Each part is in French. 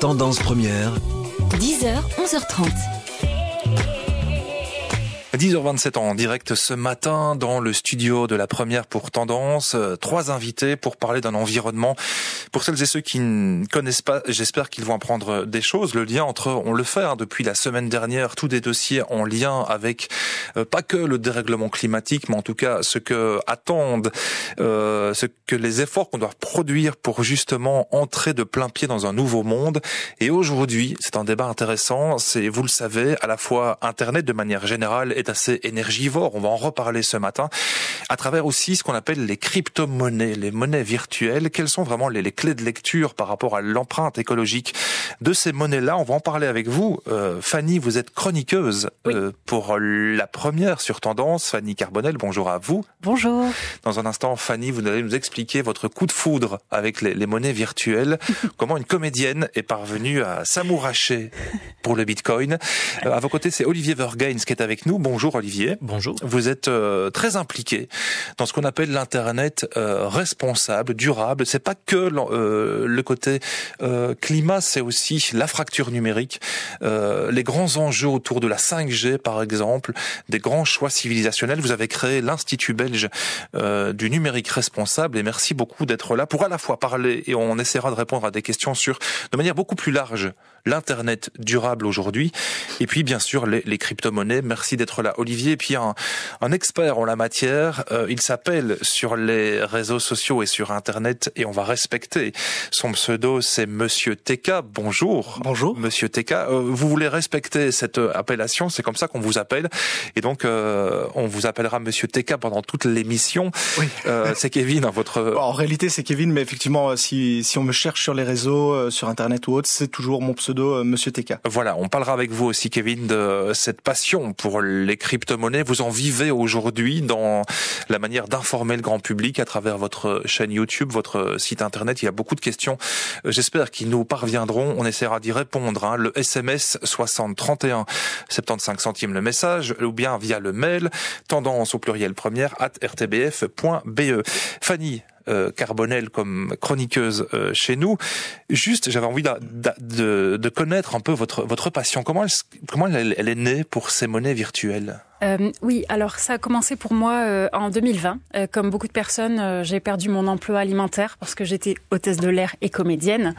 Tendance première. 10h, 11h30. 10h27 en direct ce matin dans le studio de la première pour Tendance. 3 invités pour parler d'un environnement. Pour celles et ceux qui ne connaissent pas, j'espère qu'ils vont apprendre des choses. Le lien entre, on le fait depuis la semaine dernière, tous des dossiers en lien avec pas que le dérèglement climatique, mais en tout cas ce que attendent, ce que les efforts qu'on doit produire pour justement entrer de plein pied dans un nouveau monde. Et aujourd'hui, c'est un débat intéressant. C'est, vous le savez, à la fois Internet de manière générale est assez énergivore. On va en reparler ce matin à travers aussi ce qu'on appelle les crypto-monnaies, les monnaies virtuelles. Quelles sont vraiment les clés de lecture par rapport à l'empreinte écologique de ces monnaies-là? On va en parler avec vous. Fanny, vous êtes chroniqueuse pour la première sur Tendance. Fanny Carbonel, bonjour à vous. Bonjour. Dans un instant, Fanny, vous allez nous expliquer votre coup de foudre avec les monnaies virtuelles. Comment une comédienne est parvenue à s'amouracher pour le Bitcoin. À vos côtés, c'est Olivier Vergains qui est avec nous. Bonjour Olivier. Bonjour. Vous êtes très impliqué dans ce qu'on appelle l'Internet responsable, durable. C'est pas que le côté climat, c'est aussi la fracture numérique, les grands enjeux autour de la 5G par exemple, des grands choix civilisationnels. Vous avez créé l'Institut belge du numérique responsable et merci beaucoup d'être là pour à la fois parler et on essaiera de répondre à des questions sur, de manière beaucoup plus large, l'Internet durable aujourd'hui et puis bien sûr les crypto-monnaies. Merci d'être là Olivier. Et puis un expert en la matière, il s'appelle sur les réseaux sociaux et sur Internet et on va respecter son pseudo, c'est Monsieur TK. Bonjour. Bonjour. Monsieur TK, vous voulez respecter cette appellation, c'est comme ça qu'on vous appelle et donc on vous appellera Monsieur TK pendant toute l'émission. Oui. C'est Kevin, votre... En réalité c'est Kevin, mais effectivement si on me cherche sur les réseaux, sur Internet ou autre, c'est toujours mon pseudo Monsieur TK. Voilà, on parlera avec vous aussi Kevin de cette passion pour les crypto-monnaies. Vous en vivez aujourd'hui dans la manière d'informer le grand public à travers votre chaîne YouTube, votre site Internet. Il y a beaucoup de questions, j'espère qu'ils nous parviendront. On essaiera d'y répondre. Le SMS 60 31 75 centimes le message ou bien via le mail tendance au pluriel première @rtbf.be. Fanny Carbonel comme chroniqueuse chez nous. Juste, j'avais envie de connaître un peu votre passion. Comment elle est née pour ces monnaies virtuelles? Oui, alors ça a commencé pour moi en 2020. Comme beaucoup de personnes, j'ai perdu mon emploi alimentaire parce que j'étais hôtesse de l'air et comédienne.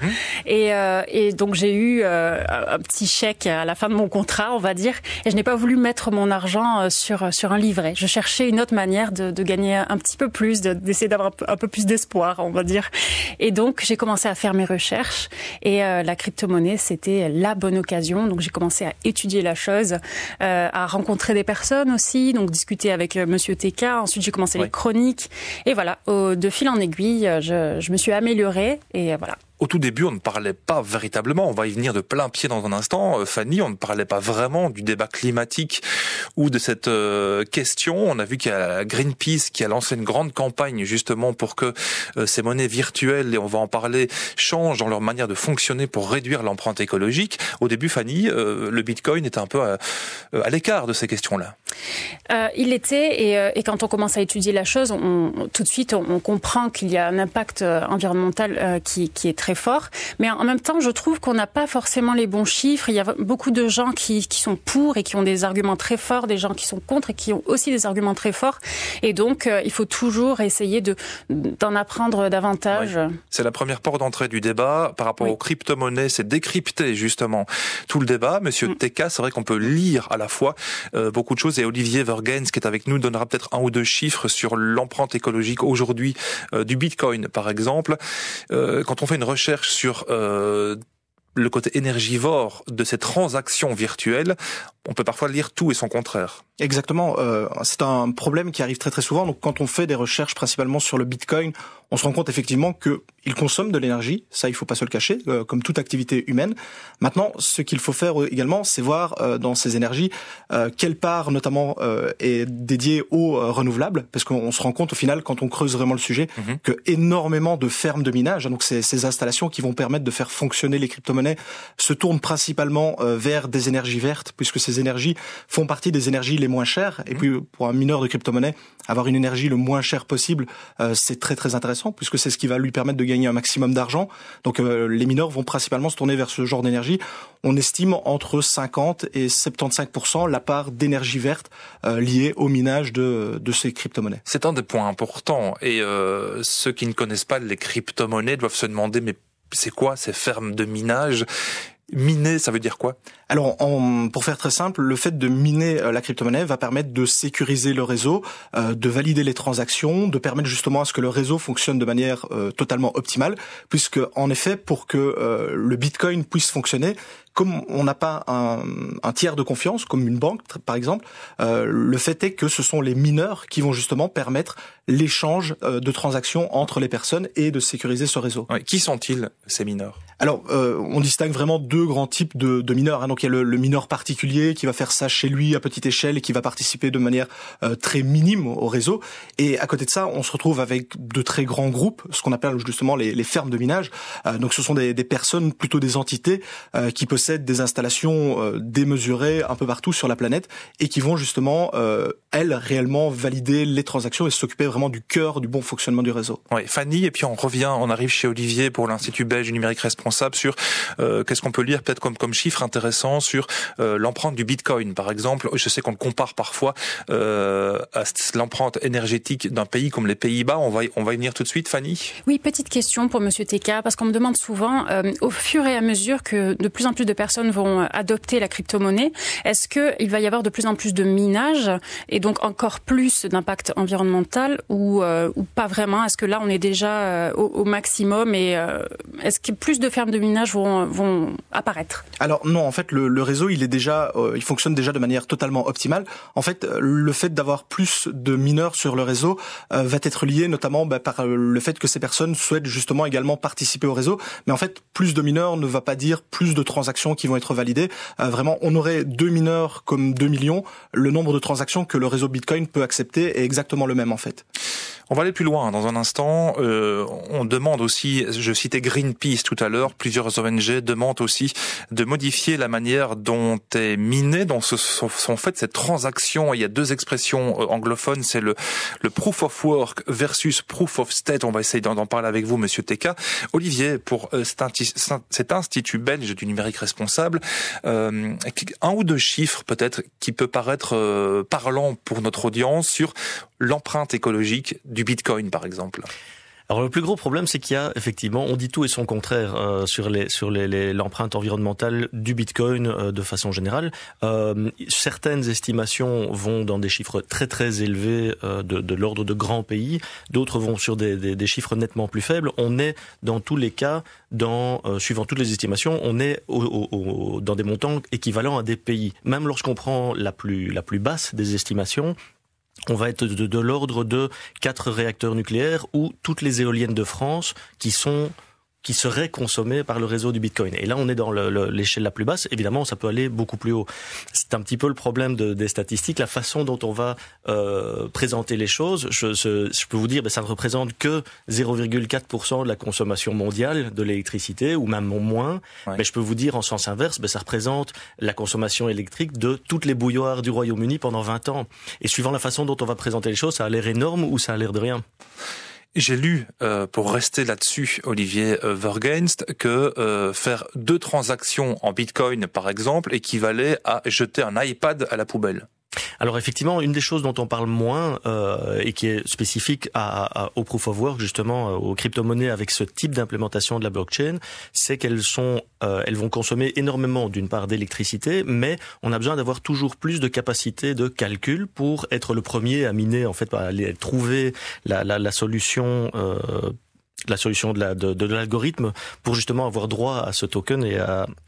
Et donc j'ai eu un petit chèque à la fin de mon contrat, on va dire. Et je n'ai pas voulu mettre mon argent sur un livret. Je cherchais une autre manière de gagner un petit peu plus, d'essayer d'avoir un peu plus d'espoir, on va dire. Et donc j'ai commencé à faire mes recherches. Et la crypto-monnaie, c'était la bonne occasion. Donc j'ai commencé à étudier la chose, à rencontrer des personnes aussi, donc discuter avec Monsieur TK. Ensuite, j'ai commencé les chroniques. Et voilà, de fil en aiguille, je me suis améliorée. Et voilà. Au tout début, on ne parlait pas véritablement, on va y venir de plein pied dans un instant, Fanny, on ne parlait pas vraiment du débat climatique ou de cette question. On a vu qu'il y a Greenpeace qui a lancé une grande campagne justement pour que ces monnaies virtuelles, et on va en parler, changent dans leur manière de fonctionner pour réduire l'empreinte écologique. Au début, Fanny, le Bitcoin était un peu à l'écart de ces questions-là. Il était, et quand on commence à étudier la chose, tout de suite, on comprend qu'il y a un impact environnemental qui est très fort, mais en même temps, je trouve qu'on n'a pas forcément les bons chiffres. Il y a beaucoup de gens qui sont pour et qui ont des arguments très forts, des gens qui sont contre et qui ont aussi des arguments très forts. Et donc, il faut toujours essayer d'en apprendre davantage. Oui. C'est la première porte d'entrée du débat. Par rapport aux crypto-monnaies, c'est décrypter justement tout le débat. Monsieur TK, c'est vrai qu'on peut lire à la fois beaucoup de choses. Et Olivier Vergains, qui est avec nous, donnera peut-être 1 ou 2 chiffres sur l'empreinte écologique aujourd'hui du Bitcoin, par exemple. Quand on fait une recherche sur le côté énergivore de ces transactions virtuelles, on peut parfois lire tout et son contraire. Exactement, c'est un problème qui arrive très très souvent. Donc quand on fait des recherches principalement sur le Bitcoin, on se rend compte effectivement que il consomme de l'énergie, ça il faut pas se le cacher, comme toute activité humaine. Maintenant, ce qu'il faut faire également, c'est voir dans ces énergies quelle part notamment est dédiée aux renouvelables, parce qu'on se rend compte au final quand on creuse vraiment le sujet que énormément de fermes de minage, donc ces installations qui vont permettre de faire fonctionner les crypto-monnaies, se tournent principalement vers des énergies vertes, puisque ces ces énergies font partie des énergies les moins chères. Et puis, pour un mineur de crypto-monnaie, avoir une énergie le moins chère possible, c'est très très intéressant, puisque c'est ce qui va lui permettre de gagner un maximum d'argent. Donc, les mineurs vont principalement se tourner vers ce genre d'énergie. On estime entre 50 et 75% la part d'énergie verte liée au minage de ces crypto-monnaies. C'est un des points importants. Et ceux qui ne connaissent pas les crypto-monnaies doivent se demander, mais c'est quoi ces fermes de minage ? Miner, ça veut dire quoi ? Alors, pour faire très simple, le fait de miner la crypto-monnaie va permettre de sécuriser le réseau, de valider les transactions, de permettre justement à ce que le réseau fonctionne de manière totalement optimale, puisque en effet, pour que le Bitcoin puisse fonctionner, comme on n'a pas un tiers de confiance, comme une banque par exemple, le fait est que ce sont les mineurs qui vont justement permettre l'échange de transactions entre les personnes et de sécuriser ce réseau. Ouais, qui sont-ils, ces mineurs ? Alors, on distingue vraiment deux grands types de mineurs. Donc, il y a le mineur particulier qui va faire ça chez lui à petite échelle et qui va participer de manière très minime au réseau. Et à côté de ça, on se retrouve avec de très grands groupes, ce qu'on appelle justement les fermes de minage. Donc, ce sont des personnes, plutôt des entités, qui possèdent des installations démesurées un peu partout sur la planète et qui vont justement, elles, réellement valider les transactions et s'occuper vraiment du cœur du bon fonctionnement du réseau. Ouais, Fanny, et puis on arrive chez Olivier pour l'Institut belge du numérique responsable sur qu'est-ce qu'on peut lire peut-être comme chiffre intéressant sur l'empreinte du Bitcoin, par exemple. Je sais qu'on le compare parfois à l'empreinte énergétique d'un pays comme les Pays-Bas. On va y venir tout de suite, Fanny. Oui, petite question pour Monsieur TK, parce qu'on me demande souvent, au fur et à mesure que de plus en plus de personnes vont adopter la crypto-monnaie, est-ce qu'il va y avoir de plus en plus de minage et donc encore plus d'impact environnemental ou pas vraiment ? Est-ce que là, on est déjà au maximum et est-ce que plus de fermes de minage vont apparaître ? Alors non, en fait, le réseau, il fonctionne déjà de manière totalement optimale. En fait, le fait d'avoir plus de mineurs sur le réseau va être lié notamment par le fait que ces personnes souhaitent justement également participer au réseau. Mais en fait, plus de mineurs ne va pas dire plus de transactions qui vont être validées. Vraiment, on aurait 2 mineurs comme 2 millions. Le nombre de transactions que le réseau Bitcoin peut accepter est exactement le même en fait. On va aller plus loin dans un instant. On demande aussi, je citais Greenpeace tout à l'heure, plusieurs ONG demandent aussi de modifier la manière dont est miné, dont sont faites ces transactions. Il y a deux expressions anglophones, c'est le proof of work versus proof of state. On va essayer d'en parler avec vous, Monsieur TK. Olivier, pour cet institut belge du numérique responsable, un ou deux chiffres peut-être qui peut paraître parlant pour notre audience sur l'empreinte écologique du Bitcoin, par exemple. Alors le plus gros problème, c'est qu'il y a effectivement, on dit tout et son contraire sur l'empreinte environnementale du Bitcoin de façon générale. Certaines estimations vont dans des chiffres très très élevés de l'ordre de grands pays, d'autres vont sur des chiffres nettement plus faibles. On est dans tous les cas, suivant toutes les estimations, on est dans des montants équivalents à des pays. Même lorsqu'on prend la plus basse des estimations, on va être de l'ordre de 4 réacteurs nucléaires ou toutes les éoliennes de France qui seraient consommées par le réseau du Bitcoin. Et là, on est dans l'échelle la plus basse. Évidemment, ça peut aller beaucoup plus haut. C'est un petit peu le problème des statistiques, la façon dont on va présenter les choses. Je peux vous dire, ça ne représente que 0,4% de la consommation mondiale de l'électricité, ou même moins. Ouais. Mais je peux vous dire, en sens inverse, ça représente la consommation électrique de toutes les bouilloires du Royaume-Uni pendant 20 ans. Et suivant la façon dont on va présenter les choses, ça a l'air énorme ou ça a l'air de rien. J'ai lu, pour rester là-dessus, Olivier Vergenst, que faire 2 transactions en Bitcoin, par exemple, équivalait à jeter un iPad à la poubelle. Alors effectivement, une des choses dont on parle moins et qui est spécifique au proof of work, justement aux crypto-monnaies avec ce type d'implémentation de la blockchain, c'est qu'elles vont consommer énormément d'une part d'électricité, mais on a besoin d'avoir toujours plus de capacité de calcul pour être le premier à miner, en fait, à aller trouver la solution. La solution de l'algorithme pour justement avoir droit à ce token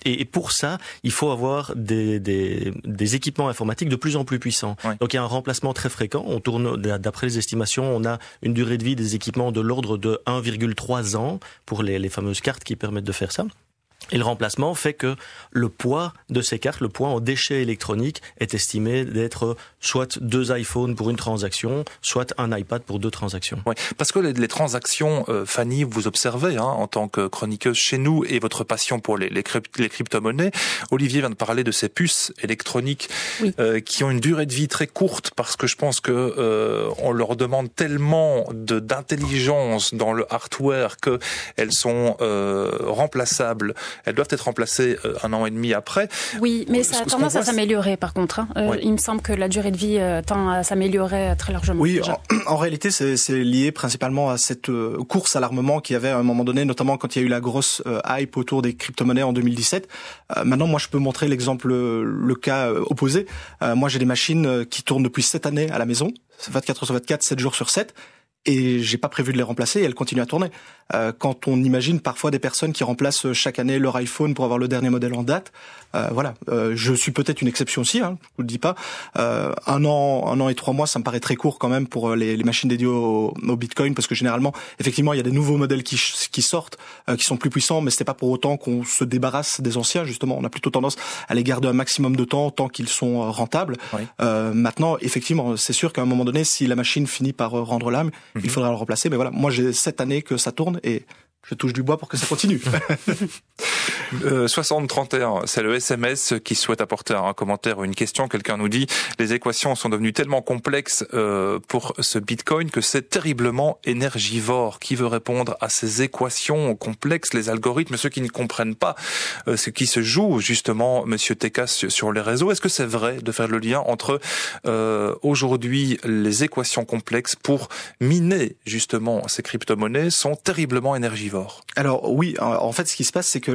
et pour ça il faut avoir des équipements informatiques de plus en plus puissants. Ouais. Donc il y a un remplacement très fréquent. On tourne, d'après les estimations, on a une durée de vie des équipements de l'ordre de 1,3 ans pour les fameuses cartes qui permettent de faire ça. Et le remplacement fait que le poids de ces cartes, le poids en déchets électroniques, est estimé d'être soit 2 iPhones pour une transaction, soit un iPad pour 2 transactions. Oui, parce que les transactions, Fanny, vous observez en tant que chroniqueuse chez nous et votre passion pour les crypto-monnaies. Olivier vient de parler de ces puces électroniques qui ont une durée de vie très courte parce que je pense que on leur demande tellement d'intelligence dans le hardware que elles sont remplaçables. Elles doivent être remplacées 1 an et demi après. Oui, mais ça a tendance à s'améliorer par contre. Il me semble que la durée de vie tend à s'améliorer très largement. Oui, en réalité, c'est lié principalement à cette course à l'armement qu'il y avait à un moment donné, notamment quand il y a eu la grosse hype autour des crypto-monnaies en 2017. Maintenant, moi, je peux montrer le cas opposé. Moi, j'ai des machines qui tournent depuis 7 années à la maison, 24 heures sur 24, 7 jours sur 7. Et j'ai pas prévu de les remplacer et elles continuent à tourner. Quand on imagine parfois des personnes qui remplacent chaque année leur iPhone pour avoir le dernier modèle en date, je suis peut-être une exception aussi, je vous le dis pas. 1 an et 3 mois, ça me paraît très court quand même pour les machines dédiées au Bitcoin, parce que généralement, effectivement, il y a des nouveaux modèles qui sortent, qui sont plus puissants, mais c'est pas pour autant qu'on se débarrasse des anciens. Justement, on a plutôt tendance à les garder un maximum de temps tant qu'ils sont rentables. Oui. Maintenant, effectivement, c'est sûr qu'à un moment donné, si la machine finit par rendre l'âme, il faudra le remplacer. Mais voilà, moi j'ai 7 années que ça tourne et je touche du bois pour que ça continue. 6031, c'est le SMS qui souhaite apporter un commentaire ou une question. Quelqu'un nous dit « Les équations sont devenues tellement complexes pour ce Bitcoin que c'est terriblement énergivore. » Qui veut répondre à ces équations complexes, les algorithmes, ceux qui ne comprennent pas ce qui se joue justement, Monsieur Tekas, sur les réseaux? Est-ce que c'est vrai de faire le lien entre aujourd'hui les équations complexes pour miner justement ces crypto-monnaies sont terriblement énergivores? Alors oui, en fait, ce qui se passe, c'est que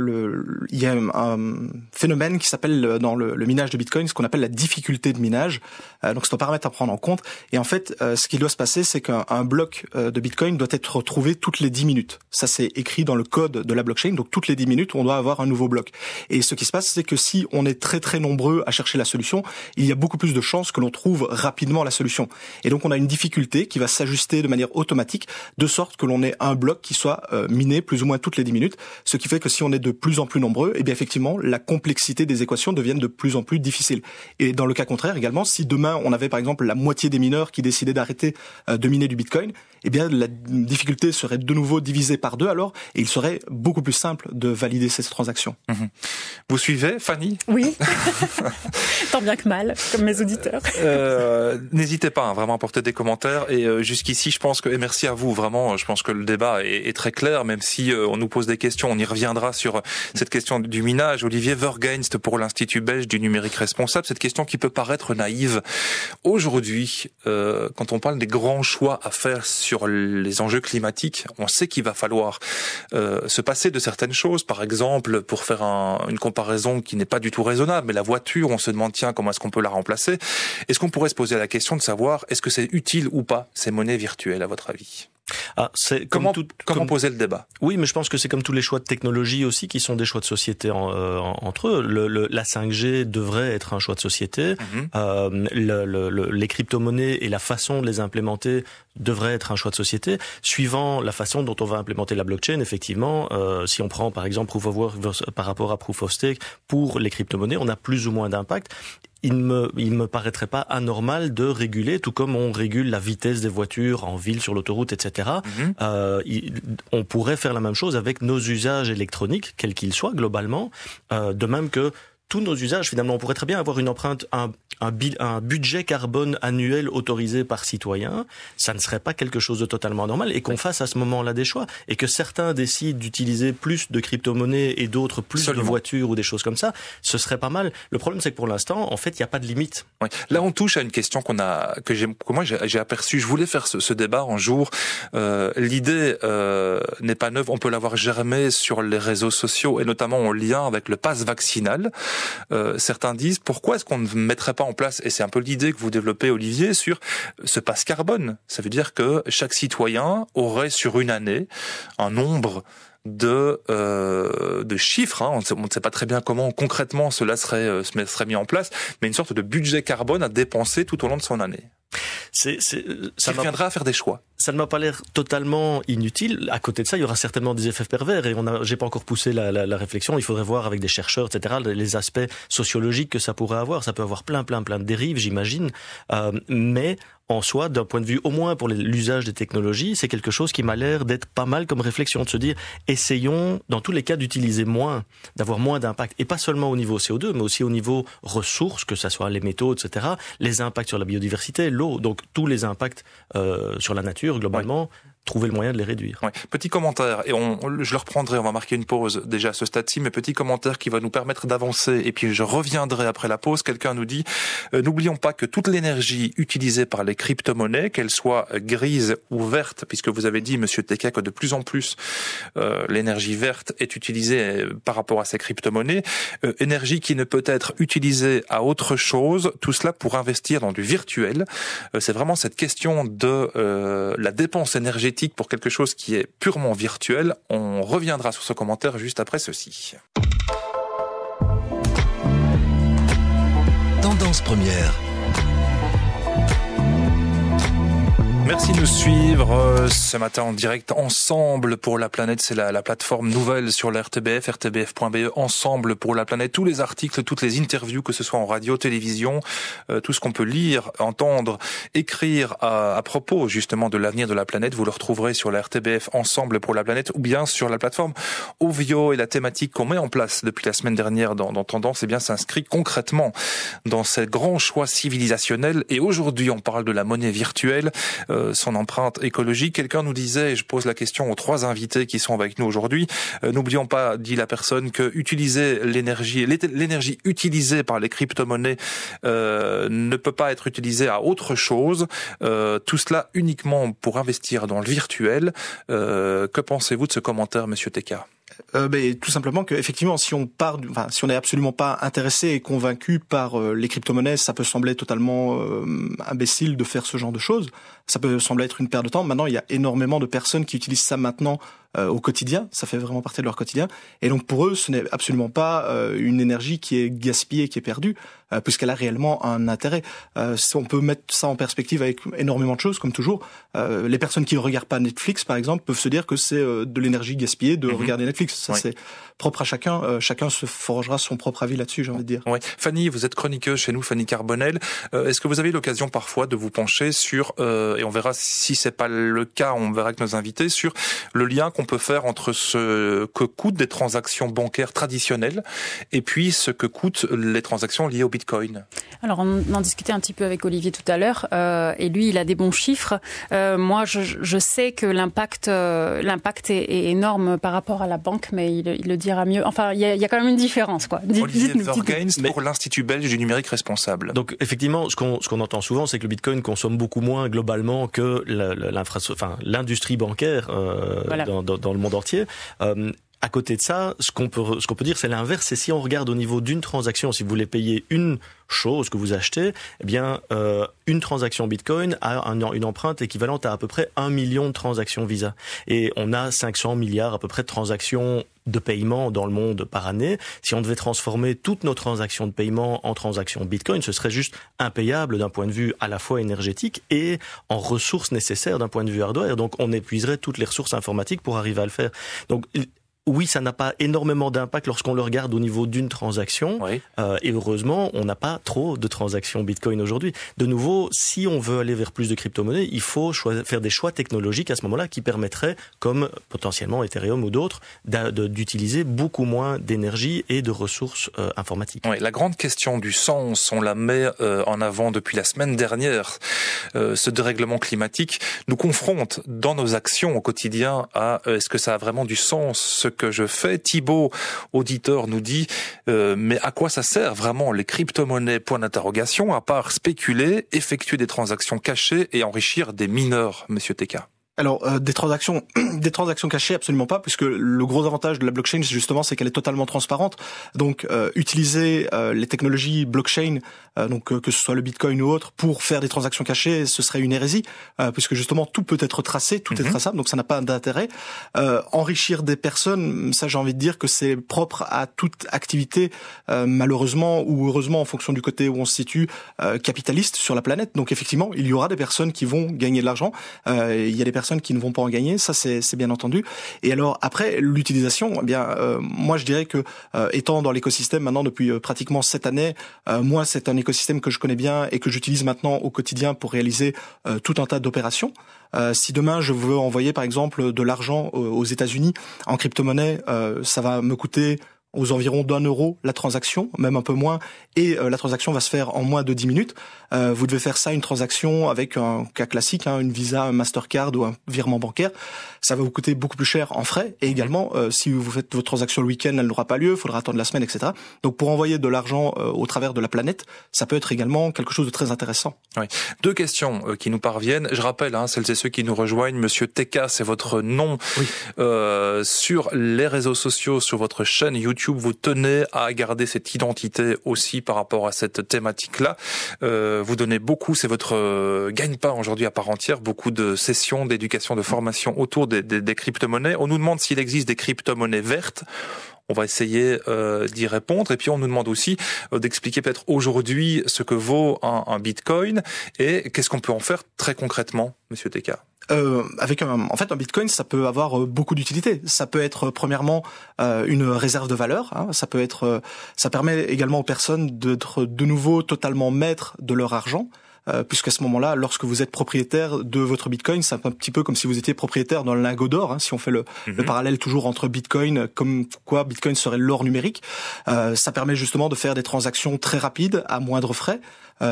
il y a un phénomène qui s'appelle dans le minage de Bitcoin, ce qu'on appelle la difficulté de minage. Donc c'est un paramètre à prendre en compte. Et en fait, ce qui doit se passer, c'est qu'un bloc de Bitcoin doit être retrouvé toutes les 10 minutes. Ça, c'est écrit dans le code de la blockchain. Donc toutes les 10 minutes, on doit avoir un nouveau bloc. Et ce qui se passe, c'est que si on est très très nombreux à chercher la solution, il y a beaucoup plus de chances que l'on trouve rapidement la solution. Et donc on a une difficulté qui va s'ajuster de manière automatique, de sorte que l'on ait un bloc qui soit miné plus ou moins toutes les 10 minutes, ce qui fait que si on est de plus en plus nombreux, eh bien effectivement, la complexité des équations devient de plus en plus difficile. Et dans le cas contraire également, si demain on avait par exemple la moitié des mineurs qui décidaient d'arrêter de miner du Bitcoin, eh bien la difficulté serait de nouveau divisée par 2 alors, et il serait beaucoup plus simple de valider ces transactions. Vous suivez, Fanny? Oui, tant bien que mal, comme mes auditeurs. N'hésitez pas vraiment à porter des commentaires, et jusqu'ici je pense que, et merci à vous, vraiment, je pense que le débat est très clair, même si on nous pose des questions, on y reviendra sur cette question du minage. Olivier Vergenst pour l'Institut belge du numérique responsable, cette question qui peut paraître naïve. Aujourd'hui, quand on parle des grands choix à faire sur les enjeux climatiques, on sait qu'il va falloir se passer de certaines choses. Par exemple, pour faire une comparaison qui n'est pas du tout raisonnable, mais la voiture, on se demande, tiens, comment est-ce qu'on peut la remplacer? Est-ce qu'on pourrait se poser la question de savoir, est-ce que c'est utile ou pas, ces monnaies virtuelles, à votre avis? Comment poser le débat? Oui, mais je pense que c'est comme tous les choix de technologie aussi qui sont des choix de société entre eux. La 5G devrait être un choix de société. Les crypto-monnaies et la façon de les implémenter devrait être un choix de société. Suivant la façon dont on va implémenter la blockchain, effectivement, si on prend par exemple Proof of Work par rapport à Proof of Stake, pour les crypto-monnaies, on a plus ou moins d'impact. Il me paraîtrait pas anormal de réguler, tout comme on régule la vitesse des voitures en ville, sur l'autoroute, etc. On pourrait faire la même chose avec nos usages électroniques, quels qu'ils soient globalement, de même que tous nos usages, finalement, on pourrait très bien avoir une empreinte, un budget carbone annuel autorisé par citoyen. Ça ne serait pas quelque chose de totalement anormal, et qu'on fasse à ce moment-là des choix, et que certains décident d'utiliser plus de crypto-monnaies et d'autres plus de voitures ou des choses comme ça. Ce serait pas mal. Le problème, c'est que pour l'instant, en fait, il n'y a pas de limite. Oui. Là, on touche à une question que moi j'ai aperçue. Je voulais faire ce débat un jour. L'idée n'est pas neuve. On peut l'avoir germé sur les réseaux sociaux, et notamment en lien avec le pass vaccinal. Certains disent, pourquoi est-ce qu'on ne mettrait pas en place, et c'est un peu l'idée que vous développez, Olivier, sur ce pass carbone. Ça veut dire que chaque citoyen aurait sur une année un nombre de chiffres, on ne sait pas très bien comment concrètement cela serait mis en place, mais une sorte de budget carbone à dépenser tout au long de son année. ça reviendra à faire des choix. Ça ne m'a pas l'air totalement inutile. À côté de ça, il y aura certainement des effets pervers et j'ai pas encore poussé la réflexion. Il faudrait voir avec des chercheurs, etc., les aspects sociologiques que ça pourrait avoir. Ça peut avoir plein de dérives, j'imagine. Mais en soi, d'un point de vue, au moins pour l'usage des technologies, c'est quelque chose qui m'a l'air d'être pas mal comme réflexion, de se dire, essayons, dans tous les cas, d'utiliser moins, d'avoir moins d'impact. Et pas seulement au niveau CO2, mais aussi au niveau ressources, que ça soit les métaux, etc., les impacts sur la biodiversité, l'eau, donc tous les impacts sur la nature, globalement. Ouais. Trouver le moyen de les réduire. Ouais. Petit commentaire, et je le reprendrai, on va marquer une pause déjà à ce stade-ci, mais petit commentaire qui va nous permettre d'avancer, et puis je reviendrai après la pause. Quelqu'un nous dit, n'oublions pas que toute l'énergie utilisée par les crypto-monnaies, qu'elle soit grise ou verte, puisque vous avez dit, Monsieur Teka, que de plus en plus l'énergie verte est utilisée par rapport à ces crypto-monnaies, énergie qui ne peut être utilisée à autre chose, tout cela pour investir dans du virtuel. C'est vraiment cette question de la dépense énergétique pour quelque chose qui est purement virtuel. On reviendra sur ce commentaire juste après ceci. Tendance première. Merci de nous suivre ce matin en direct Ensemble pour la planète. C'est la plateforme nouvelle sur la RTBF, rtbf.be, Ensemble pour la planète. Tous les articles, toutes les interviews, que ce soit en radio, télévision, tout ce qu'on peut lire, entendre, écrire à propos justement de l'avenir de la planète, vous le retrouverez sur la RTBF Ensemble pour la planète ou bien sur la plateforme Ovio. Et la thématique qu'on met en place depuis la semaine dernière dans Tendance, eh bien, s'inscrit concrètement dans ces grands choix civilisationnels. Et aujourd'hui, on parle de la monnaie virtuelle. Son empreinte écologique. Quelqu'un nous disait, et je pose la question aux trois invités qui sont avec nous aujourd'hui, n'oublions pas, dit la personne, que utiliser l'énergie utilisée par les crypto-monnaies ne peut pas être utilisée à autre chose. Tout cela uniquement pour investir dans le virtuel. Que pensez-vous de ce commentaire, Monsieur Teka ? Tout simplement que effectivement, si on n'est absolument pas intéressé et convaincu par les crypto-monnaies, ça peut sembler totalement imbécile de faire ce genre de choses. Ça peut sembler être une perte de temps. Maintenant, il y a énormément de personnes qui utilisent ça maintenant au quotidien. Ça fait vraiment partie de leur quotidien. Et donc pour eux, ce n'est absolument pas une énergie qui est gaspillée, qui est perdue, puisqu'elle a réellement un intérêt. On peut mettre ça en perspective avec énormément de choses, comme toujours. Les personnes qui ne regardent pas Netflix, par exemple, peuvent se dire que c'est de l'énergie gaspillée de regarder Netflix. Ça, c'est propre à chacun. Chacun se forgera son propre avis là-dessus, j'ai envie de dire. Ouais. Fanny, vous êtes chroniqueuse chez nous, Fanny Carbonel. Est-ce que vous avez l'occasion parfois de vous pencher sur, et on verra si c'est pas le cas, on verra avec nos invités, sur le lien qu'on peut faire entre ce que coûtent des transactions bancaires traditionnelles et puis ce que coûtent les transactions liées au Bitcoin? Alors, on en discutait un petit peu avec Olivier tout à l'heure, et lui, il a des bons chiffres. Moi, je sais que l'impact est énorme par rapport à la banque, mais il le dira mieux. Enfin, il y a quand même une différence, quoi. Olivier Vergains pour l'Institut belge du numérique responsable. Donc, effectivement, ce qu'on entend souvent, c'est que le Bitcoin consomme beaucoup moins globalement que l'industrie bancaire voilà. dans le monde entier. À côté de ça, ce qu'on peut dire, c'est l'inverse. C'est si on regarde au niveau d'une transaction, si vous voulez payer une chose que vous achetez, eh bien, une transaction Bitcoin a une empreinte équivalente à peu près 1 million de transactions Visa. Et on a 500 milliards à peu près de transactions de paiement dans le monde par année. Si on devait transformer toutes nos transactions de paiement en transactions Bitcoin, ce serait juste impayable d'un point de vue à la fois énergétique et en ressources nécessaires d'un point de vue hardware. Donc, on épuiserait toutes les ressources informatiques pour arriver à le faire. Donc, oui, ça n'a pas énormément d'impact lorsqu'on le regarde au niveau d'une transaction. Oui. Et heureusement, on n'a pas trop de transactions Bitcoin aujourd'hui. De nouveau, si on veut aller vers plus de crypto-monnaies, il faut faire des choix technologiques à ce moment-là qui permettraient, comme potentiellement Ethereum ou d'autres, d'utiliser beaucoup moins d'énergie et de ressources informatiques. Oui, la grande question du sens, on la met en avant depuis la semaine dernière. Ce dérèglement climatique nous confronte dans nos actions au quotidien à est-ce que ça a vraiment du sens ce que je fais. Thibaut, auditeur, nous dit mais à quoi ça sert vraiment les crypto-monnaies, point d'interrogation, à part spéculer, effectuer des transactions cachées et enrichir des mineurs, Monsieur Teka? Alors des transactions cachées, absolument pas, puisque le gros avantage de la blockchain justement c'est qu'elle est totalement transparente. Donc utiliser les technologies blockchain, donc que ce soit le Bitcoin ou autre, pour faire des transactions cachées, ce serait une hérésie, puisque justement tout peut être tracé, tout est traçable, donc ça n'a pas d'intérêt. Enrichir des personnes, ça j'ai envie de dire que c'est propre à toute activité, malheureusement ou heureusement en fonction du côté où on se situe, capitaliste sur la planète. Donc effectivement, il y aura des personnes qui vont gagner de l'argent, il y a des personnes qui ne vont pas en gagner, ça c'est bien entendu. Et alors après l'utilisation, eh bien moi je dirais que étant dans l'écosystème maintenant depuis pratiquement 7 années, moi c'est un écosystème que je connais bien et que j'utilise maintenant au quotidien pour réaliser tout un tas d'opérations. Si demain je veux envoyer par exemple de l'argent aux États-Unis en crypto-monnaie, ça va me coûter aux environs d'€1 la transaction, même un peu moins, et la transaction va se faire en moins de 10 minutes. Vous devez faire ça, une transaction avec un cas classique, une Visa, un Mastercard ou un virement bancaire. Ça va vous coûter beaucoup plus cher en frais. Et également, si vous faites votre transaction le week-end, elle n'aura pas lieu, il faudra attendre la semaine, etc. Donc pour envoyer de l'argent au travers de la planète, ça peut être également quelque chose de très intéressant. Oui. 2 questions qui nous parviennent. Je rappelle, celles et ceux qui nous rejoignent, Monsieur TK, c'est votre nom. Oui. Sur les réseaux sociaux, sur votre chaîne YouTube, vous tenez à garder cette identité aussi par rapport à cette thématique-là. Vous donnez beaucoup, c'est votre gagne-pain aujourd'hui à part entière, beaucoup de sessions d'éducation, de formation autour des crypto-monnaies. On nous demande s'il existe des crypto-monnaies vertes. On va essayer d'y répondre. Et puis on nous demande aussi d'expliquer peut-être aujourd'hui ce que vaut un Bitcoin et qu'est-ce qu'on peut en faire très concrètement, Monsieur TK. En fait, un Bitcoin, ça peut avoir beaucoup d'utilité. Ça peut être premièrement une réserve de valeur. Ça permet également aux personnes d'être de nouveau totalement maîtres de leur argent. Puisqu'à ce moment-là, lorsque vous êtes propriétaire de votre Bitcoin, c'est un petit peu comme si vous étiez propriétaire d'un lingot d'or, si on fait le parallèle toujours entre Bitcoin, comme quoi Bitcoin serait l'or numérique. Ça permet justement de faire des transactions très rapides, à moindre frais,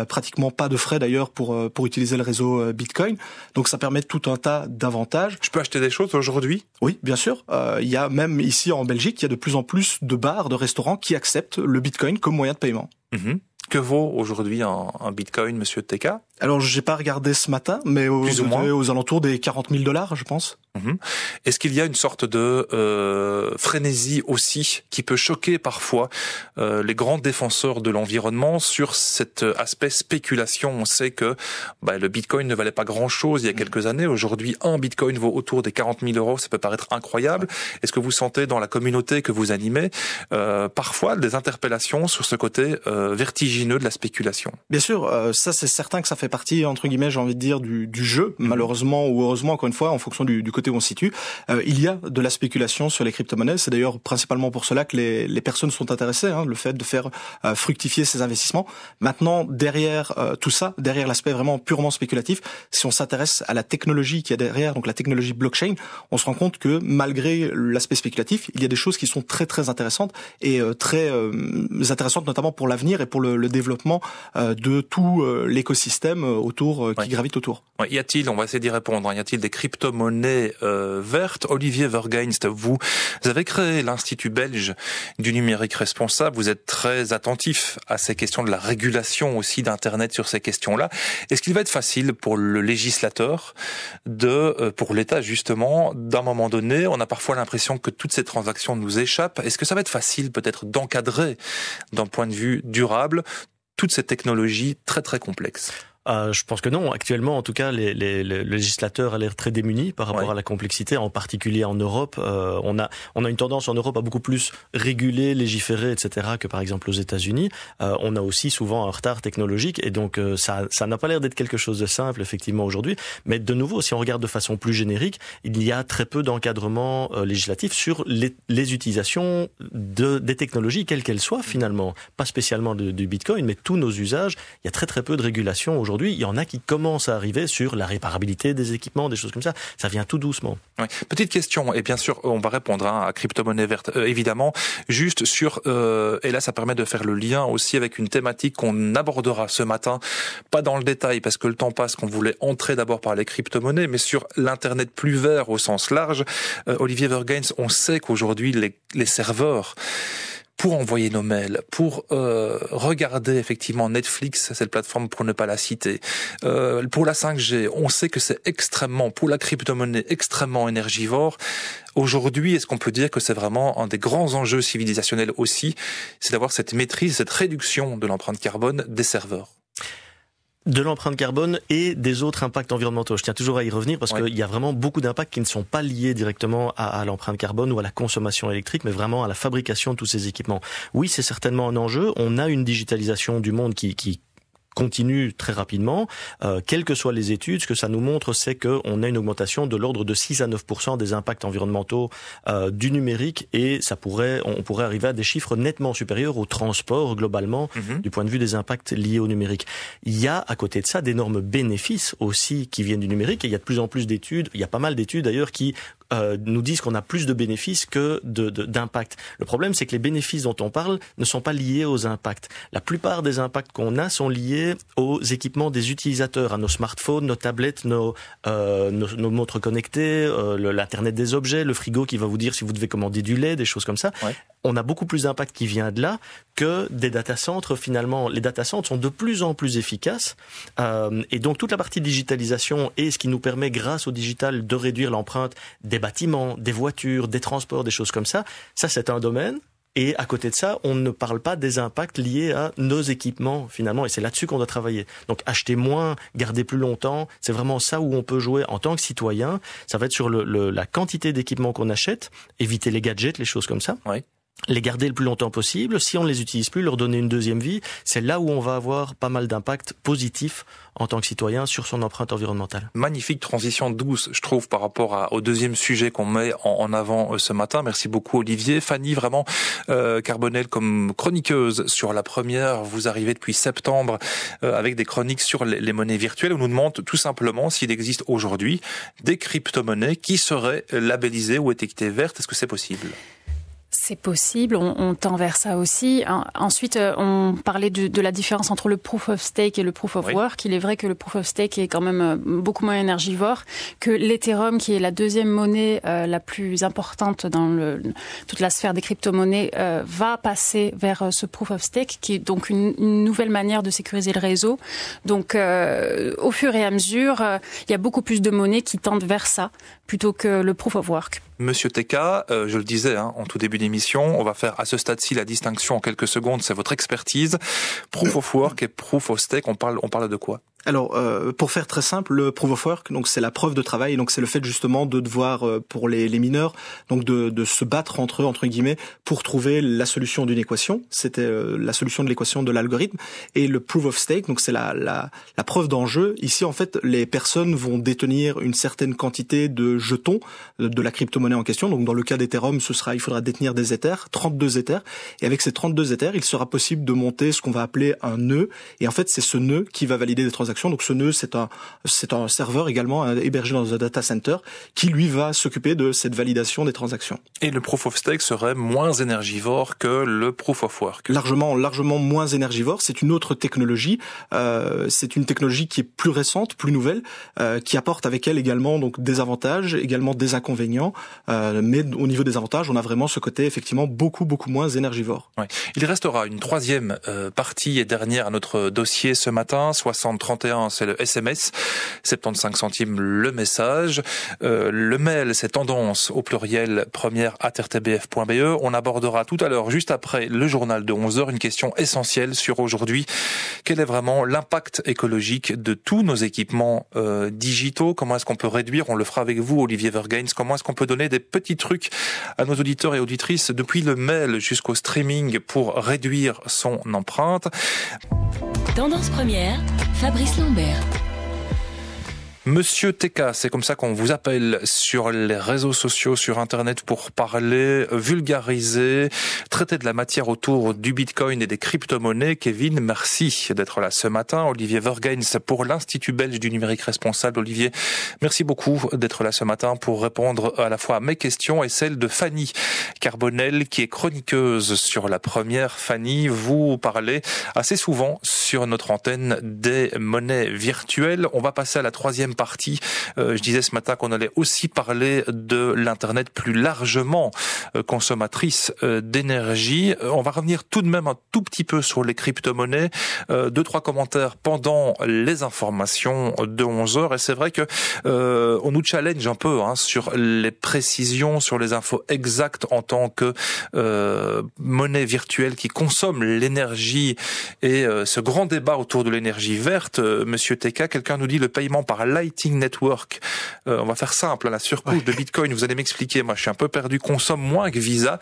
pratiquement pas de frais d'ailleurs pour utiliser le réseau Bitcoin. Donc ça permet tout un tas d'avantages. Je peux acheter des choses aujourd'hui ? Oui, bien sûr. Il y a même ici en Belgique, il y a de plus en plus de bars, de restaurants qui acceptent le Bitcoin comme moyen de paiement. Que vaut aujourd'hui un Bitcoin, Monsieur TK ? Alors, j'ai pas regardé ce matin, mais aux alentours des $40,000, je pense. Est-ce qu'il y a une sorte de frénésie aussi qui peut choquer parfois les grands défenseurs de l'environnement sur cet aspect spéculation ? On sait que le Bitcoin ne valait pas grand-chose il y a quelques années. Aujourd'hui, un Bitcoin vaut autour des 40 000 €. Ça peut paraître incroyable. Est-ce que vous sentez dans la communauté que vous animez parfois des interpellations sur ce côté vertigineux de la spéculation ? Bien sûr, ça c'est certain que ça fait partie, entre guillemets, j'ai envie de dire, du jeu, malheureusement ou heureusement, encore une fois, en fonction du côté où on se situe. Il y a de la spéculation sur les crypto-monnaies. C'est d'ailleurs principalement pour cela que les personnes sont intéressées, le fait de faire fructifier ces investissements. Maintenant, derrière tout ça, derrière l'aspect vraiment purement spéculatif, si on s'intéresse à la technologie qu'il y a derrière, donc la technologie blockchain, on se rend compte que malgré l'aspect spéculatif, il y a des choses qui sont très très intéressantes et très intéressantes notamment pour l'avenir et pour le développement de tout l'écosystème qui gravite autour. Y a-t-il, on va essayer d'y répondre, y a-t-il des crypto-monnaies vertes ? Olivier Vergeinst, vous avez créé l'Institut belge du numérique responsable, vous êtes très attentif à ces questions de la régulation aussi d'Internet sur ces questions-là. Est-ce qu'il va être facile pour le législateur pour l'État justement, d'un moment donné, on a parfois l'impression que toutes ces transactions nous échappent. Est-ce que ça va être facile peut-être d'encadrer d'un point de vue durable toute cette technologie très très complexe ? Je pense que non. Actuellement, en tout cas, les législateurs ont l'air très démunis par rapport à la complexité, en particulier en Europe. On a une tendance en Europe à beaucoup plus réguler, légiférer, etc., que par exemple aux États-Unis. On a aussi souvent un retard technologique, et donc ça n'a pas l'air d'être quelque chose de simple, effectivement, aujourd'hui. Mais de nouveau, si on regarde de façon plus générique, il y a très peu d'encadrement législatif sur les utilisations des technologies, quelles qu'elles soient, finalement. Pas spécialement du Bitcoin, mais tous nos usages. Il y a très très peu de régulation aujourd'hui. Il y en a qui commencent à arriver sur la réparabilité des équipements, des choses comme ça. Ça vient tout doucement. Oui. Petite question, et bien sûr, on va répondre à crypto-monnaie verte, évidemment. Juste sur, et là, ça permet de faire le lien aussi avec une thématique qu'on abordera ce matin, pas dans le détail parce que le temps passe, qu'on voulait entrer d'abord par les crypto-monnaies, mais sur l'Internet plus vert au sens large. Olivier Vergeinst, on sait qu'aujourd'hui, les serveurs pour envoyer nos mails, pour regarder effectivement Netflix, cette plateforme pour ne pas la citer, pour la 5G, on sait que c'est extrêmement, pour la crypto-monnaie, extrêmement énergivore. Aujourd'hui, est-ce qu'on peut dire que c'est vraiment un des grands enjeux civilisationnels aussi, c'est d'avoir cette maîtrise, cette réduction de l'empreinte carbone des serveurs? De l'empreinte carbone et des autres impacts environnementaux. Je tiens toujours à y revenir parce qu'il y a vraiment beaucoup d'impacts qui ne sont pas liés directement à l'empreinte carbone ou à la consommation électrique, mais vraiment à la fabrication de tous ces équipements. Oui, c'est certainement un enjeu. On a une digitalisation du monde qui continue très rapidement. Quelles que soient les études, ce que ça nous montre, c'est qu'on a une augmentation de l'ordre de 6 à 9% des impacts environnementaux du numérique, et on pourrait arriver à des chiffres nettement supérieurs au transport globalement, du point de vue des impacts liés au numérique. Il y a à côté de ça d'énormes bénéfices aussi qui viennent du numérique, et il y a de plus en plus d'études, il y a pas mal d'études d'ailleurs qui nous disent qu'on a plus de bénéfices que d'impacts. Le problème, c'est que les bénéfices dont on parle ne sont pas liés aux impacts. La plupart des impacts qu'on a sont liés aux équipements des utilisateurs, à nos smartphones, nos tablettes, nos montres connectées, l'Internet des objets, le frigo qui va vous dire si vous devez commander du lait, des choses comme ça. Ouais. On a beaucoup plus d'impact qui vient de là que des data centres. Finalement, les data centres sont de plus en plus efficaces. Et donc, toute la partie digitalisation est ce qui nous permet, grâce au digital, de réduire l'empreinte des bâtiments, des voitures, des transports, des choses comme ça. Ça, c'est un domaine. Et à côté de ça, on ne parle pas des impacts liés à nos équipements, finalement. Et c'est là-dessus qu'on doit travailler. Donc, acheter moins, garder plus longtemps, c'est vraiment ça où on peut jouer en tant que citoyen. Ça va être sur la quantité d'équipements qu'on achète, éviter les gadgets, les choses comme ça. Oui. Les garder le plus longtemps possible. Si on ne les utilise plus, leur donner une deuxième vie. C'est là où on va avoir pas mal d'impacts positifs en tant que citoyen sur son empreinte environnementale. Magnifique transition douce, je trouve, par rapport au deuxième sujet qu'on met en avant ce matin. Merci beaucoup, Olivier. Fanny, vraiment, Carbonel, comme chroniqueuse sur la première, vous arrivez depuis septembre avec des chroniques sur les monnaies virtuelles. On nous demande tout simplement s'il existe aujourd'hui des crypto-monnaies qui seraient labellisées ou étiquetées vertes. Est-ce que c'est possible ? C'est possible, on tend vers ça aussi. Ensuite, on parlait de la différence entre le proof of stake et le proof of work. Il est vrai que le proof of stake est quand même beaucoup moins énergivore que l'Ethereum, qui est la deuxième monnaie la plus importante dans toute la sphère des crypto-monnaies, va passer vers ce proof of stake, qui est donc une nouvelle manière de sécuriser le réseau. Donc, au fur et à mesure, il y a beaucoup plus de monnaies qui tendent vers ça, plutôt que le proof of work. Monsieur Teka, je le disais en tout début d'émission, on va faire à ce stade-ci la distinction en quelques secondes, c'est votre expertise. Proof of work et proof of stake, on parle de quoi ? Alors, pour faire très simple, le proof of work, donc c'est la preuve de travail, et donc c'est le fait justement de devoir, pour les mineurs, donc de se battre entre eux, entre guillemets, pour trouver la solution d'une équation. C'était la solution de l'équation de l'algorithme. Et le proof of stake, donc c'est la preuve d'enjeu. Ici, en fait, les personnes vont détenir une certaine quantité de jetons de la crypto-monnaie en question. Donc, dans le cas d'Ethereum, il faudra détenir des Ethers, 32 Ethers. Et avec ces 32 Ethers, il sera possible de monter ce qu'on va appeler un nœud. Et en fait, c'est ce nœud qui va valider des transactions. Donc ce nœud, c'est un serveur également hébergé dans un data center qui lui va s'occuper de cette validation des transactions. Et le proof of stake serait moins énergivore que le proof of work. Largement moins énergivore. C'est une autre technologie. C'est une technologie qui est plus récente, plus nouvelle, qui apporte avec elle également donc des avantages, également des inconvénients. Mais au niveau des avantages, on a vraiment ce côté effectivement beaucoup moins énergivore. Ouais. Il restera une troisième partie et dernière à notre dossier ce matin. 6031, c'est le SMS. 75 centimes le message. Le mail, c'est tendance au pluriel première@rtbf.be. On abordera tout à l'heure, juste après le journal de 11h, une question essentielle sur aujourd'hui. Quel est vraiment l'impact écologique de tous nos équipements digitaux? Comment est-ce qu'on peut réduire? On le fera avec vous, Olivier Vergains. Comment est-ce qu'on peut donner des petits trucs à nos auditeurs et auditrices depuis le mail jusqu'au streaming pour réduire son empreinte? Tendance première, Fabrice Lambert. Monsieur Teka, c'est comme ça qu'on vous appelle sur les réseaux sociaux, sur Internet, pour parler, vulgariser, traiter de la matière autour du Bitcoin et des crypto-monnaies. Kevin, merci d'être là ce matin. Olivier Vergains pour l'Institut belge du numérique responsable. Olivier, merci beaucoup d'être là ce matin pour répondre à la fois à mes questions et celles de Fanny Carbonel, qui est chroniqueuse sur la première. Fanny, vous parlez assez souvent sur notre antenne des monnaies virtuelles. On va passer à la troisième partie. Je disais ce matin qu'on allait aussi parler de l'Internet plus largement consommatrice d'énergie. On va revenir tout de même un tout petit peu sur les crypto-monnaies. 2-3 commentaires pendant les informations de 11h. Et c'est vrai que on nous challenge un peu sur les précisions, sur les infos exactes en tant que monnaie virtuelle qui consomme l'énergie et ce grand débat autour de l'énergie verte. Monsieur TK, quelqu'un nous dit le paiement par Lightning Network. On va faire simple, la surcouche de Bitcoin, vous allez m'expliquer, moi je suis un peu perdu, consomme moins que Visa.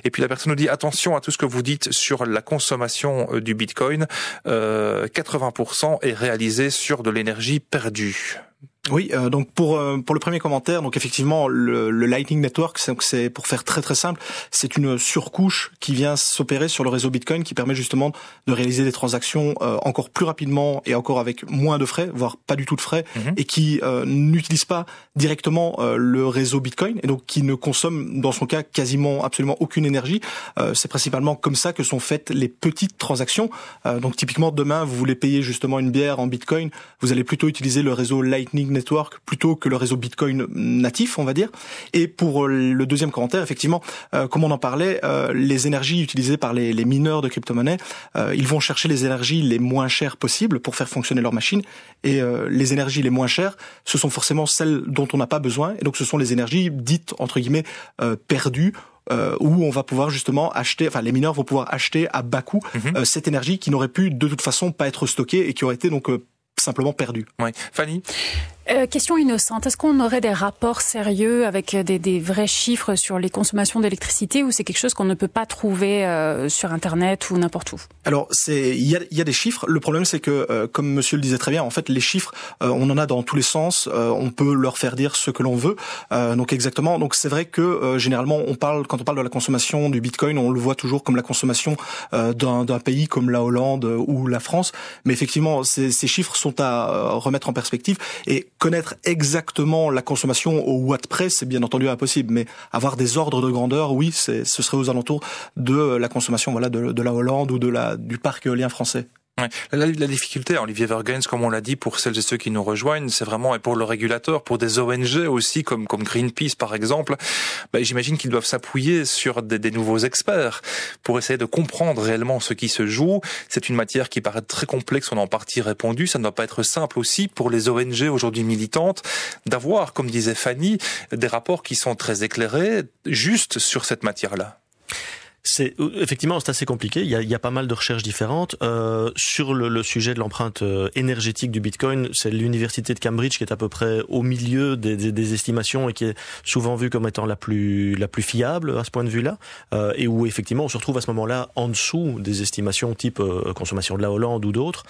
Et puis la personne nous dit attention à tout ce que vous dites sur la consommation du Bitcoin, 80% est réalisé sur de l'énergie perdue. Oui, donc pour le premier commentaire, donc effectivement le Lightning Network, c'est pour faire très très simple, c'est une surcouche qui vient s'opérer sur le réseau Bitcoin qui permet justement de réaliser des transactions encore plus rapidement et encore avec moins de frais, voire pas du tout de frais, et qui n'utilise pas directement le réseau Bitcoin et donc qui ne consomme dans son cas quasiment absolument aucune énergie. C'est principalement comme ça que sont faites les petites transactions. Donc typiquement demain vous voulez payer justement une bière en Bitcoin, vous allez plutôt utiliser le réseau Lightning Network plutôt que le réseau Bitcoin natif, on va dire. Et pour le deuxième commentaire, effectivement, comme on en parlait, les énergies utilisées par les mineurs de crypto-monnaies, ils vont chercher les énergies les moins chères possibles pour faire fonctionner leur machine. Et les énergies les moins chères, ce sont forcément celles dont on n'a pas besoin. Et donc, ce sont les énergies dites, entre guillemets, perdues, où on va pouvoir justement acheter, enfin les mineurs vont pouvoir acheter à bas coût cette énergie qui n'aurait pu de toute façon pas être stockée et qui aurait été donc simplement perdue. Oui. Fanny ? Question innocente, est-ce qu'on aurait des rapports sérieux avec des vrais chiffres sur les consommations d'électricité ou c'est quelque chose qu'on ne peut pas trouver sur Internet ou n'importe où? Alors, il y a des chiffres. Le problème, c'est que, comme monsieur le disait très bien, en fait, les chiffres, on en a dans tous les sens. On peut leur faire dire ce que l'on veut. Donc, exactement. Donc, c'est vrai que, généralement, quand on parle de la consommation du Bitcoin, on le voit toujours comme la consommation d'un pays comme la Hollande ou la France. Mais effectivement, ces chiffres sont à remettre en perspective et connaître exactement la consommation au watt près, c'est bien entendu impossible, mais avoir des ordres de grandeur, oui, ce serait aux alentours de la consommation, voilà, de la Hollande ou du parc éolien français. Ouais. La difficulté, Olivier Vergens, comme on l'a dit, pour celles et ceux qui nous rejoignent, c'est vraiment, et pour le régulateur, pour des ONG aussi, comme Greenpeace par exemple, j'imagine qu'ils doivent s'appuyer sur des nouveaux experts pour essayer de comprendre réellement ce qui se joue. C'est une matière qui paraît très complexe, on a en partie répondu. Ça ne doit pas être simple aussi pour les ONG aujourd'hui militantes d'avoir, comme disait Fanny, des rapports qui sont très éclairés, juste sur cette matière-là. Effectivement, c'est assez compliqué. Il y a pas mal de recherches différentes. Sur le sujet de l'empreinte énergétique du Bitcoin, c'est l'université de Cambridge qui est à peu près au milieu des estimations et qui est souvent vue comme étant la plus fiable à ce point de vue-là. Et où effectivement, on se retrouve à ce moment-là en dessous des estimations type consommation de la Hollande ou d'autres.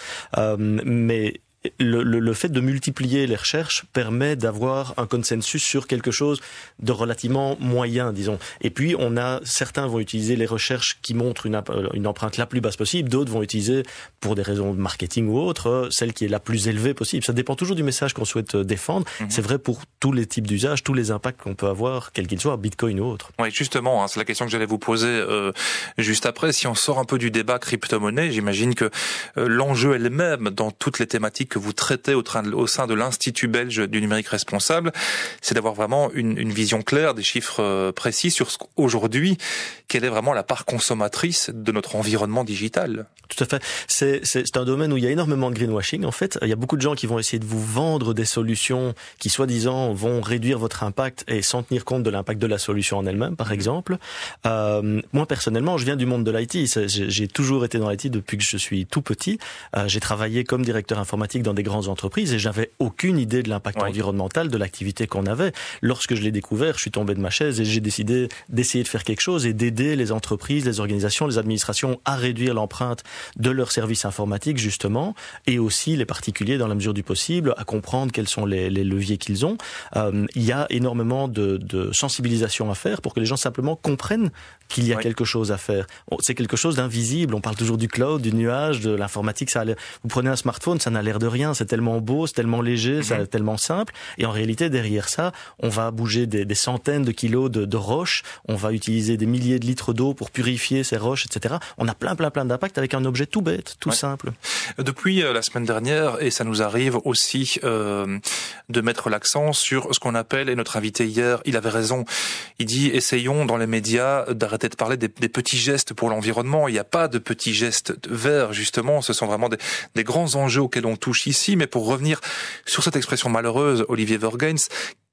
Mais le fait de multiplier les recherches permet d'avoir un consensus sur quelque chose de relativement moyen, disons. Et puis, certains vont utiliser les recherches qui montrent une empreinte la plus basse possible, d'autres vont utiliser, pour des raisons de marketing ou autres, celle qui est la plus élevée possible. Ça dépend toujours du message qu'on souhaite défendre. C'est vrai pour tous les types d'usages, tous les impacts qu'on peut avoir, quels qu'ils soient, Bitcoin ou autre. Oui, justement, c'est la question que j'allais vous poser juste après. Si on sort un peu du débat crypto-monnaie, j'imagine que l'enjeu est le même dans toutes les thématiques que vous traitez au sein de l'Institut belge du numérique responsable, c'est d'avoir vraiment une vision claire, des chiffres précis sur aujourd'hui, quelle est vraiment la part consommatrice de notre environnement digital. Tout à fait. C'est un domaine où il y a énormément de greenwashing, en fait. Il y a beaucoup de gens qui vont essayer de vous vendre des solutions qui, soi-disant, vont réduire votre impact et sans tenir compte de l'impact de la solution en elle-même, par exemple. Moi, personnellement, je viens du monde de l'IT. J'ai toujours été dans l'IT depuis que je suis tout petit. J'ai travaillé comme directeur informatique dans des grandes entreprises et j'avais aucune idée de l'impact environnemental de l'activité qu'on avait. Lorsque je l'ai découvert, je suis tombé de ma chaise et j'ai décidé d'essayer de faire quelque chose et d'aider les entreprises, les organisations, les administrations à réduire l'empreinte de leurs services informatiques, justement, et aussi les particuliers, dans la mesure du possible, à comprendre quels sont les leviers qu'ils ont. Il y a énormément de sensibilisation à faire pour que les gens simplement comprennent qu'il y a quelque chose à faire. C'est quelque chose d'invisible. On parle toujours du cloud, du nuage, de l'informatique. Vous prenez un smartphone, ça n'a l'air de rien, c'est tellement beau, c'est tellement léger, c'est tellement simple. Et en réalité, derrière ça, on va bouger des centaines de kilos de roches, on va utiliser des milliers de litres d'eau pour purifier ces roches, etc. On a plein d'impacts avec un objet tout bête, tout simple. Depuis la semaine dernière, et ça nous arrive aussi de mettre l'accent sur ce qu'on appelle, et notre invité hier, il avait raison, il dit essayons dans les médias d'arrêter de parler des petits gestes pour l'environnement. Il n'y a pas de petits gestes verts, justement, ce sont vraiment des grands enjeux auxquels on touche ici. Mais pour revenir sur cette expression malheureuse, Olivier Vergens,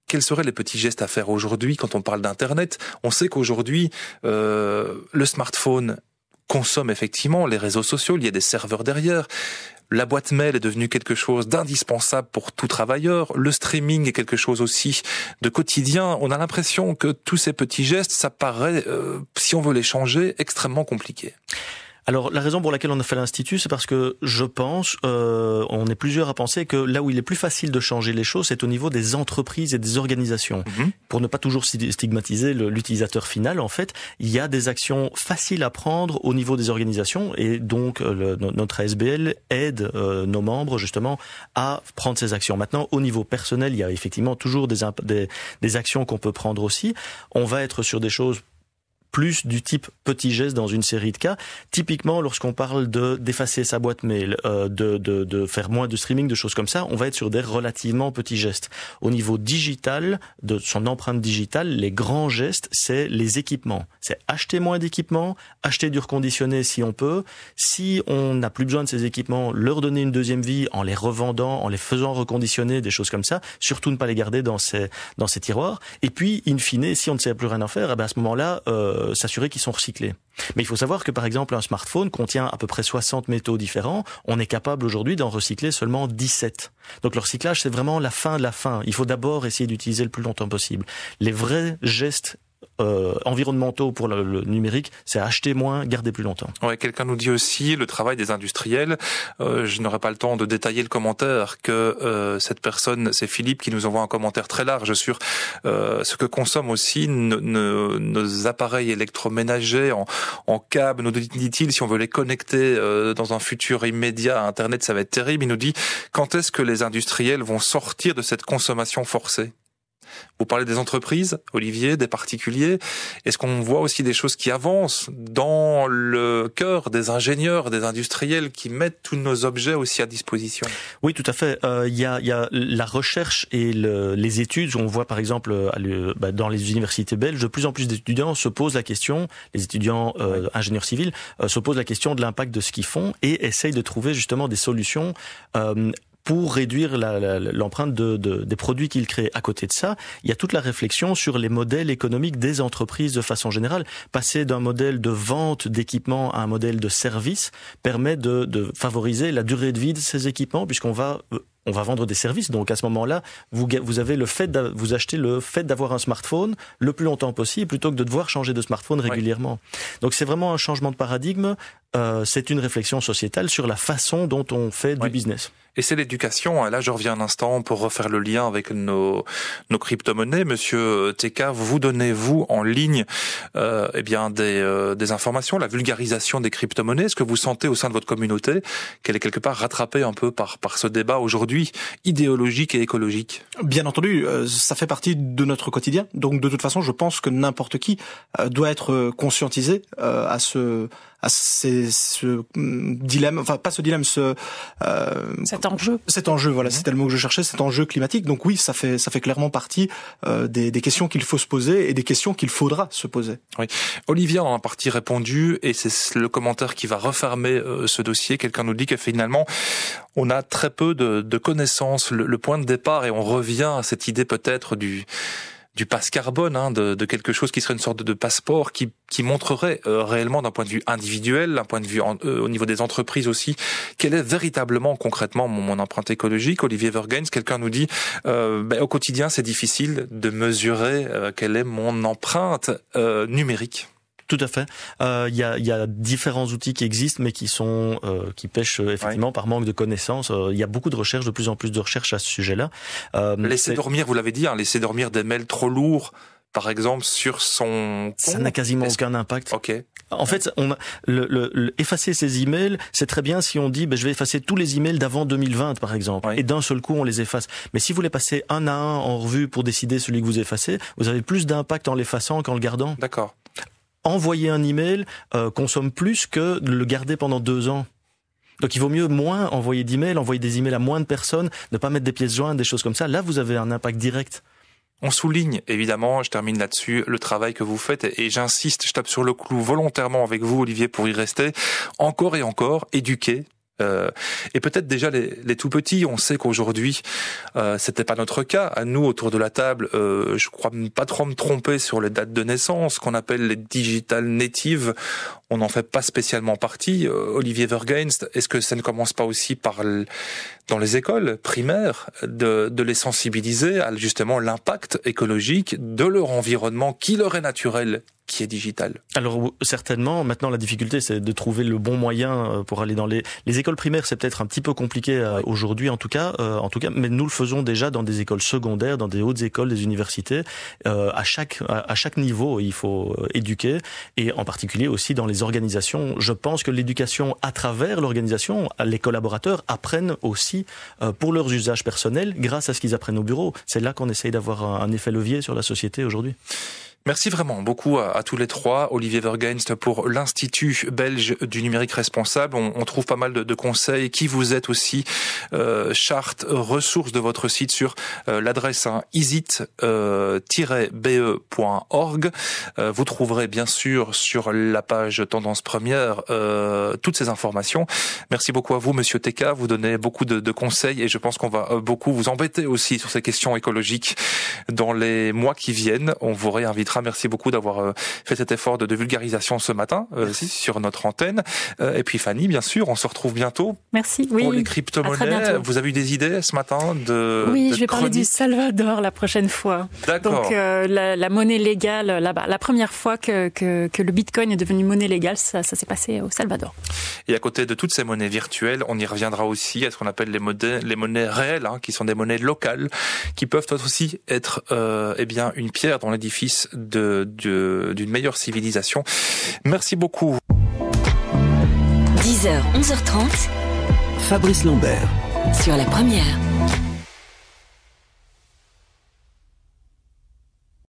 quels seraient les petits gestes à faire aujourd'hui quand on parle d'Internet? On sait qu'aujourd'hui, le smartphone consomme effectivement les réseaux sociaux, il y a des serveurs derrière. La boîte mail est devenue quelque chose d'indispensable pour tout travailleur. Le streaming est quelque chose aussi de quotidien. On a l'impression que tous ces petits gestes, ça paraît, si on veut les changer, extrêmement compliqué. Alors, la raison pour laquelle on a fait l'Institut, c'est parce que je pense, on est plusieurs à penser que là où il est plus facile de changer les choses, c'est au niveau des entreprises et des organisations. Pour ne pas toujours stigmatiser l'utilisateur final, en fait, il y a des actions faciles à prendre au niveau des organisations et donc notre ASBL aide nos membres justement à prendre ces actions. Maintenant, au niveau personnel, il y a effectivement toujours des actions qu'on peut prendre aussi. On va être sur des choses plus du type petit geste dans une série de cas. Typiquement, lorsqu'on parle d'effacer sa boîte mail, de faire moins de streaming, de choses comme ça, on va être sur des relativement petits gestes. Au niveau digital, de son empreinte digitale, les grands gestes, c'est les équipements. C'est acheter moins d'équipements, acheter du reconditionné si on peut. Si on n'a plus besoin de ces équipements, leur donner une deuxième vie en les revendant, en les faisant reconditionner, des choses comme ça. Surtout ne pas les garder dans ces tiroirs. Et puis, in fine, si on ne sait plus rien en faire, à ce moment-là, s'assurer qu'ils sont recyclés. Mais il faut savoir que par exemple un smartphone contient à peu près 60 métaux différents, on est capable aujourd'hui d'en recycler seulement 17. Donc le recyclage c'est vraiment la fin de la fin, il faut d'abord essayer d'utiliser le plus longtemps possible. Les vrais gestes environnementaux pour le numérique, c'est acheter moins, garder plus longtemps. Ouais, quelqu'un nous dit aussi le travail des industriels. Je n'aurai pas le temps de détailler le commentaire que cette personne, c'est Philippe, qui nous envoie un commentaire très large sur ce que consomment aussi nos appareils électroménagers en câble. Nous dit-il, si on veut les connecter dans un futur immédiat à Internet, ça va être terrible. Il nous dit, quand est-ce que les industriels vont sortir de cette consommation forcée ? Vous parlez des entreprises, Olivier, des particuliers. Est-ce qu'on voit aussi des choses qui avancent dans le cœur des ingénieurs, des industriels qui mettent tous nos objets aussi à disposition? Oui, tout à fait. Il y a la recherche et les études. On voit par exemple dans les universités belges, de plus en plus d'étudiants se posent la question, les étudiants ingénieurs civils se posent la question de l'impact de ce qu'ils font et essayent de trouver justement des solutions pour réduire l'empreinte des produits qu'ils créent. À côté de ça, il y a toute la réflexion sur les modèles économiques des entreprises de façon générale. Passer d'un modèle de vente d'équipements à un modèle de service permet de favoriser la durée de vie de ces équipements, puisqu'on va vendre des services. Donc à ce moment-là, vous avez vous achetez le fait d'avoir un smartphone le plus longtemps possible plutôt que de devoir changer de smartphone régulièrement. Donc c'est vraiment un changement de paradigme. C'est une réflexion sociétale sur la façon dont on fait du business. Et c'est l'éducation. Là, je reviens un instant pour refaire le lien avec nos crypto-monnaies. Monsieur TK, vous donnez, vous, en ligne, des informations, la vulgarisation des crypto-monnaies. Est-ce que vous sentez au sein de votre communauté qu'elle est quelque part rattrapée un peu par ce débat aujourd'hui idéologique et écologique? Bien entendu, ça fait partie de notre quotidien. Donc, de toute façon, je pense que n'importe qui doit être conscientisé à ce dilemme, enfin pas ce dilemme, cet enjeu, voilà, c'était le mot que je cherchais, cet enjeu climatique. Donc oui, ça fait clairement partie des questions qu'il faut se poser et des questions qu'il faudra se poser. Oui, Olivier en a en partie répondu et c'est le commentaire qui va refermer ce dossier. Quelqu'un nous dit que finalement on a très peu de connaissances, le point de départ, et on revient à cette idée peut-être du passe carbone, de quelque chose qui serait une sorte de passeport qui montrerait réellement d'un point de vue individuel, d'un point de vue au niveau des entreprises aussi, quelle est véritablement, concrètement, mon empreinte écologique. Olivier Vergens, quelqu'un nous dit, au quotidien, c'est difficile de mesurer quelle est mon empreinte numérique. Tout à fait. Il y a différents outils qui existent, mais qui pêchent effectivement par manque de connaissances. Il y a beaucoup de recherches, de plus en plus de recherches à ce sujet-là. Laisser dormir, vous l'avez dit, laisser dormir des mails trop lourds par exemple, sur son compte? Ça n'a quasiment aucun impact. Ok. En fait, effacer ces emails, c'est très bien si on dit, je vais effacer tous les emails d'avant 2020, par exemple. Oui. Et d'un seul coup, on les efface. Mais si vous les passez un à un en revue pour décider celui que vous effacez, vous avez plus d'impact en l'effaçant qu'en le gardant. D'accord. Envoyer un email consomme plus que de le garder pendant 2 ans. Donc il vaut mieux moins envoyer d'emails, envoyer des emails à moins de personnes, ne pas mettre des pièces jointes, des choses comme ça. Là, vous avez un impact direct. On souligne, évidemment, je termine là-dessus, le travail que vous faites, et j'insiste, je tape sur le clou volontairement avec vous, Olivier, pour y rester, encore et encore, éduquer. Et peut-être déjà les tout petits, on sait qu'aujourd'hui c'était pas notre cas. À nous autour de la table, je crois pas trop me tromper sur les dates de naissance, qu'on appelle les digital natives. On n'en fait pas spécialement partie. Olivier Vergenst, est-ce que ça ne commence pas aussi par dans les écoles primaires de les sensibiliser à justement l'impact écologique de leur environnement qui leur est naturel, qui est digital? Alors certainement, maintenant la difficulté c'est de trouver le bon moyen pour aller dans les écoles primaires, c'est peut-être un petit peu compliqué aujourd'hui en tout cas, mais nous le faisons déjà dans des écoles secondaires, dans des hautes écoles, des universités, à chaque niveau il faut éduquer, et en particulier aussi dans les organisations. Je pense que l'éducation à travers l'organisation, les collaborateurs apprennent aussi pour leurs usages personnels grâce à ce qu'ils apprennent au bureau. C'est là qu'on essaye d'avoir un effet levier sur la société aujourd'hui. Merci vraiment beaucoup à tous les trois. Olivier Vergenst pour l'Institut belge du numérique responsable. On trouve pas mal de conseils. Qui vous êtes aussi, charte, ressources de votre site sur l'adresse isit-be.org. Vous trouverez bien sûr sur la page Tendance Première toutes ces informations. Merci beaucoup à vous, Monsieur Teka. Vous donnez beaucoup de conseils et je pense qu'on va beaucoup vous embêter aussi sur ces questions écologiques dans les mois qui viennent. On vous réinvitera. Merci beaucoup d'avoir fait cet effort de vulgarisation ce matin sur notre antenne. Et puis Fanny, bien sûr, on se retrouve bientôt. Merci. Pour les crypto-monnaies. Vous avez eu des idées ce matin Oui, je vais parler du Salvador la prochaine fois. D'accord. Donc la monnaie légale là-bas. La première fois que le Bitcoin est devenu monnaie légale, ça s'est passé au Salvador. Et à côté de toutes ces monnaies virtuelles, on y reviendra aussi à ce qu'on appelle les monnaies réelles, qui sont des monnaies locales, qui peuvent aussi être une pierre dans l'édifice d'une meilleure civilisation. Merci beaucoup. 10h, 11h30. Fabrice Lambert. Sur la Première.